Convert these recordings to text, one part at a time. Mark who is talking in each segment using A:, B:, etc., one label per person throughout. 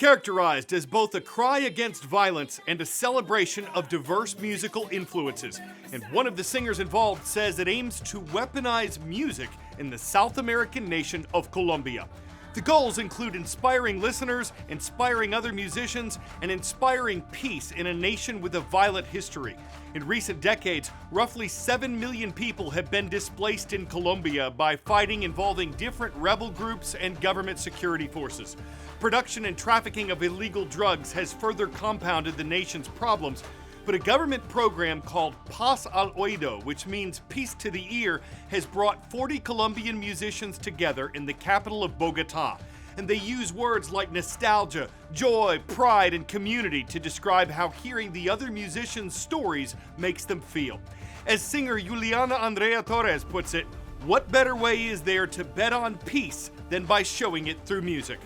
A: characterized as both a cry against violence and a celebration of diverse musical influences. And one of the singers involved says it aims to weaponize music in the South American nation of Colombia. The goals include inspiring listeners, inspiring other musicians, and inspiring peace in a nation with a violent history. In recent decades, roughly 7 million people have been displaced in Colombia by fighting involving different rebel groups and government security forces. Production and trafficking of illegal drugs has further compounded the nation's problems, but a government program called Paz al Oído, which means peace to the ear, has brought 40 Colombian musicians together in the capital of Bogotá. And they use words like nostalgia, joy, pride, and community to describe how hearing the other musicians' stories makes them feel. As singer Juliana Andrea Torres puts it, what better way is there to bet on peace than by showing it through music?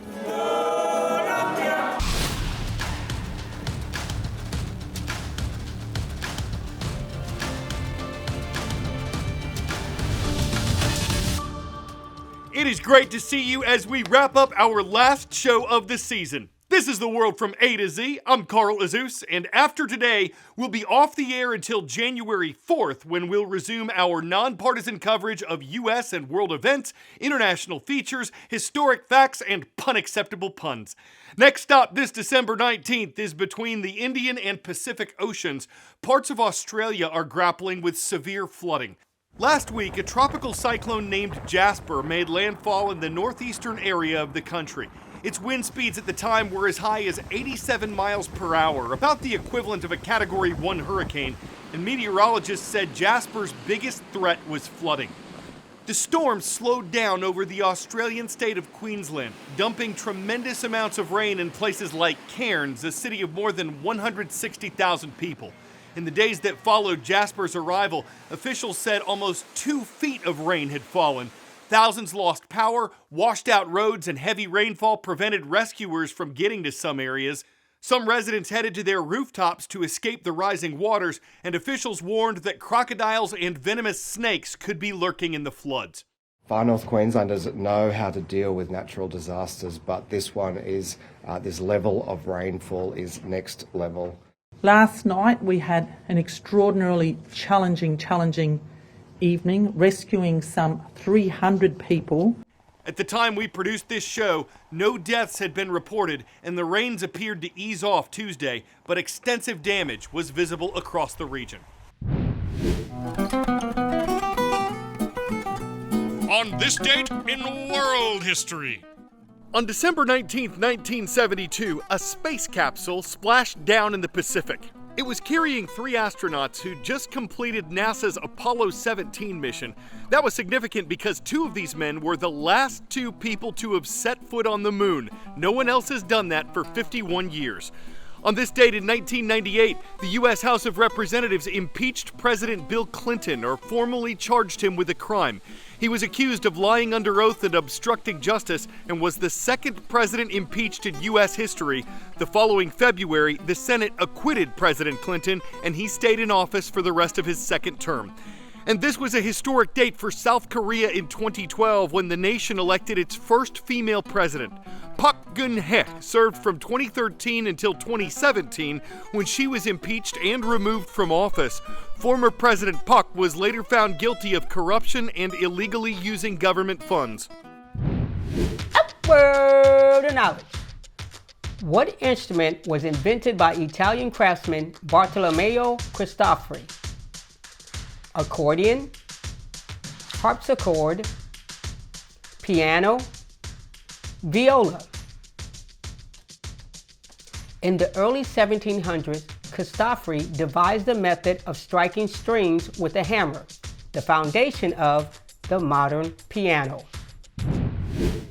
A: It is great to see you as we wrap up our last show of the season. This is The World from A to Z. I'm Carl Azuz, and after today, we'll be off the air until January 4th when we'll resume our non-partisan coverage of U.S. and world events, international features, historic facts, and unacceptable puns. Next stop this December 19th is between the Indian and Pacific Oceans. Parts of Australia are grappling with severe flooding. Last week, a tropical cyclone named Jasper made landfall in the northeastern area of the country. Its wind speeds at the time were as high as 87 miles per hour, about the equivalent of a Category 1 hurricane, and meteorologists said Jasper's biggest threat was flooding. The storm slowed down over the Australian state of Queensland, dumping tremendous amounts of rain in places like Cairns, a city of more than 160,000 people. In the days that followed Jasper's arrival, officials said almost 2 feet of rain had fallen. Thousands lost power, washed out roads, and heavy rainfall prevented rescuers from getting to some areas. Some residents headed to their rooftops to escape the rising waters, and officials warned that crocodiles and venomous snakes could be lurking in the floods.
B: Far North Queenslanders know how to deal with natural disasters, but this one is, this level of rainfall is next level.
C: Last night we had an extraordinarily challenging evening, rescuing some 300 people.
A: At the time we produced this show, no deaths had been reported and the rains appeared to ease off Tuesday, but extensive damage was visible across the region. On this date in world history. On December 19, 1972, a space capsule splashed down in the Pacific. It was carrying 3 astronauts who'd just completed NASA's Apollo 17 mission. That was significant because 2 of these men were the last 2 people to have set foot on the moon. No one else has done that for 51 years. On this date in 1998, the U.S. House of Representatives impeached President Bill Clinton, or formally charged him with a crime. He was accused of lying under oath and obstructing justice and was the second president impeached in U.S. history. The following February, the Senate acquitted President Clinton, and he stayed in office for the rest of his second term. And this was a historic date for South Korea in 2012 when the nation elected its first female president. Park Geun-hye served from 2013 until 2017 when she was impeached and removed from office. Former President Park was later found guilty of corruption and illegally using government funds.
D: Word of knowledge. What instrument was invented by Italian craftsman Bartolomeo Cristofori? Accordion, harpsichord, piano, viola. In the early 1700s, Cristofori devised a method of striking strings with a hammer, the foundation of the modern piano.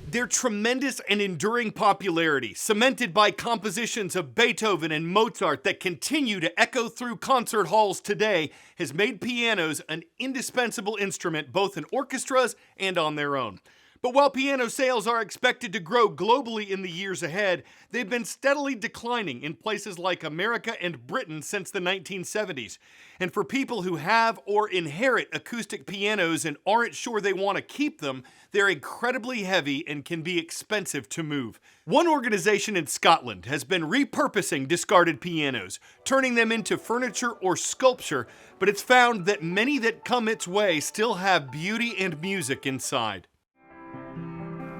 A: Their tremendous and enduring popularity, cemented by compositions of Beethoven and Mozart that continue to echo through concert halls today, has made pianos an indispensable instrument both in orchestras and on their own. But while piano sales are expected to grow globally in the years ahead, they've been steadily declining in places like America and Britain since the 1970s. And for people who have or inherit acoustic pianos and aren't sure they want to keep them, they're incredibly heavy and can be expensive to move. One organization in Scotland has been repurposing discarded pianos, turning them into furniture or sculpture, but it's found that many that come its way still have beauty and music inside.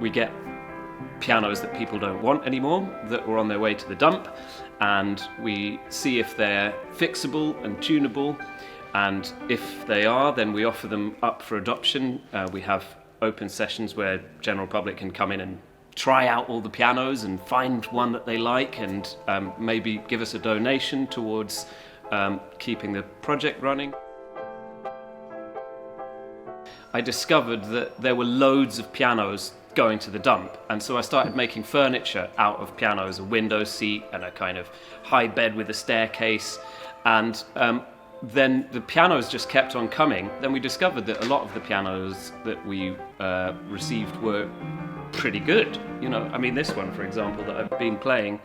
E: We get pianos that people don't want anymore, that were on their way to the dump, and we see if they're fixable and tunable, and if they are, then we offer them up for adoption. We have open sessions where general public can come in and try out all the pianos and find one that they like, and maybe give us a donation towards keeping the project running. I discovered that there were loads of pianos going to the dump, and so I started making furniture out of pianos, a window seat and a kind of high bed with a staircase, and then the pianos just kept on coming. Then we discovered that a lot of the pianos that we received were pretty good. You know, I mean, this one, for example, that I've been playing,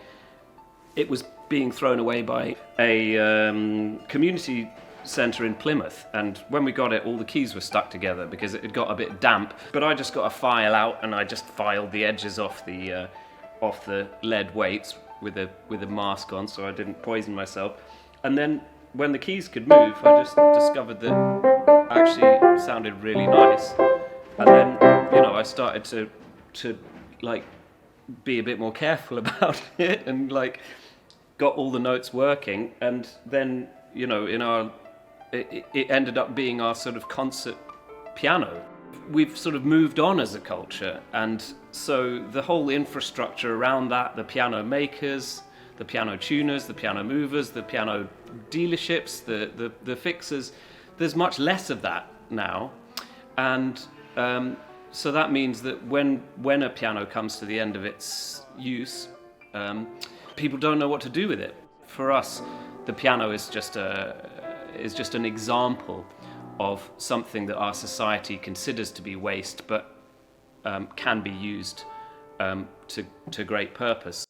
E: it was being thrown away by a community centre in Plymouth, and when we got it, all the keys were stuck together because it had got a bit damp. But I just got a file out and I just filed the edges off the lead weights with a mask on, so I didn't poison myself. And then when the keys could move, I just discovered that actually it sounded really nice. And then, you know, I started to like be a bit more careful about it, and like got all the notes working. And then, you know, it ended up being our sort of concert piano. We've sort of moved on as a culture, and so the whole infrastructure around that, the piano makers, the piano tuners, the piano movers, the piano dealerships, the fixers, there's much less of that now. And so that means that when a piano comes to the end of its use, people don't know what to do with it. For us, the piano is just an example of something that our society considers to be waste, but can be used to great purpose.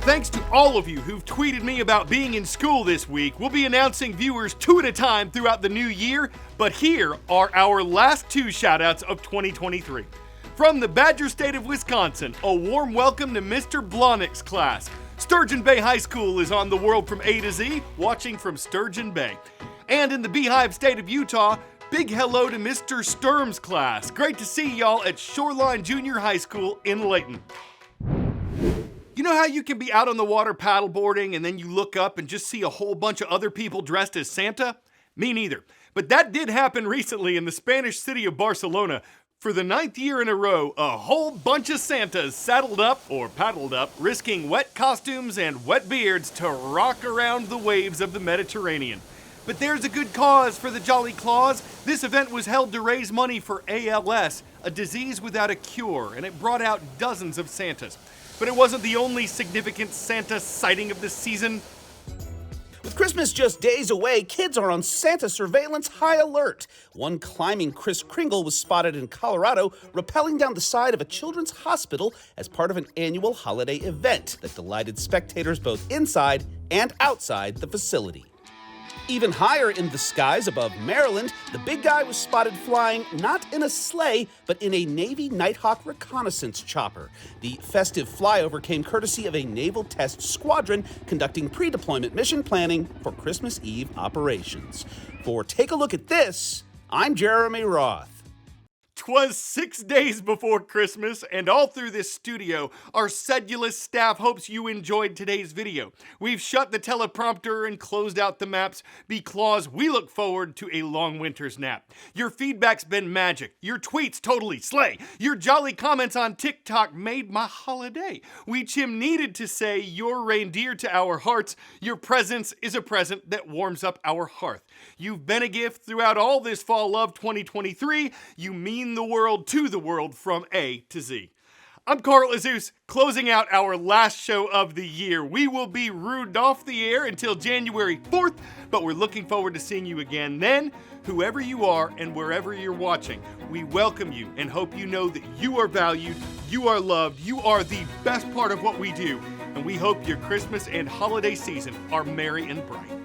A: Thanks to all of you who've tweeted me about being in school this week. We'll be announcing viewers 2 at a time throughout the new year, but here are our last 2 shoutouts of 2023. From the Badger State of Wisconsin, a warm welcome to Mr. Blahnick's class. Sturgeon Bay High School is on the world from A to Z, watching from Sturgeon Bay. And in the Beehive State of Utah, big hello to Mr. Sturm's class. Great to see y'all at Shoreline Junior High School in Layton. You know how you can be out on the water paddleboarding and then you look up and just see a whole bunch of other people dressed as Santa? Me neither. But that did happen recently in the Spanish city of Barcelona. For the 9th year in a row, a whole bunch of Santas saddled up or paddled up, risking wet costumes and wet beards to rock around the waves of the Mediterranean. But there's a good cause for the Jolly Claws. This event was held to raise money for ALS, a disease without a cure, and it brought out dozens of Santas. But it wasn't the only significant Santa sighting of the season.
F: With Christmas just days away, kids are on Santa surveillance high alert. One climbing Kris Kringle was spotted in Colorado, rappelling down the side of a children's hospital as part of an annual holiday event that delighted spectators both inside and outside the facility. Even higher in the skies above Maryland, the big guy was spotted flying not in a sleigh, but in a Navy Nighthawk reconnaissance chopper. The festive flyover came courtesy of a naval test squadron conducting pre-deployment mission planning for Christmas Eve operations. For Take a Look at This, I'm Jeremy Roth.
A: 'Twas 6 days before Christmas, and all through this studio, our sedulous staff hopes you enjoyed today's video. We've shut the teleprompter and closed out the maps because we look forward to a long winter's nap. Your feedback's been magic. Your tweets totally slay. Your jolly comments on TikTok made my holiday. We Chim needed to say you're reindeer to our hearts. Your presence is a present that warms up our hearth. You've been a gift throughout all this fall of 2023. You mean the world to the world from A to Z. I'm Carl Azuz, closing out our last show of the year. We will be ruined off the air until January 4th, but we're looking forward to seeing you again then. Whoever you are and wherever you're watching, we welcome you and hope you know that you are valued, you are loved, you are the best part of what we do, and we hope your Christmas and holiday season are merry and bright.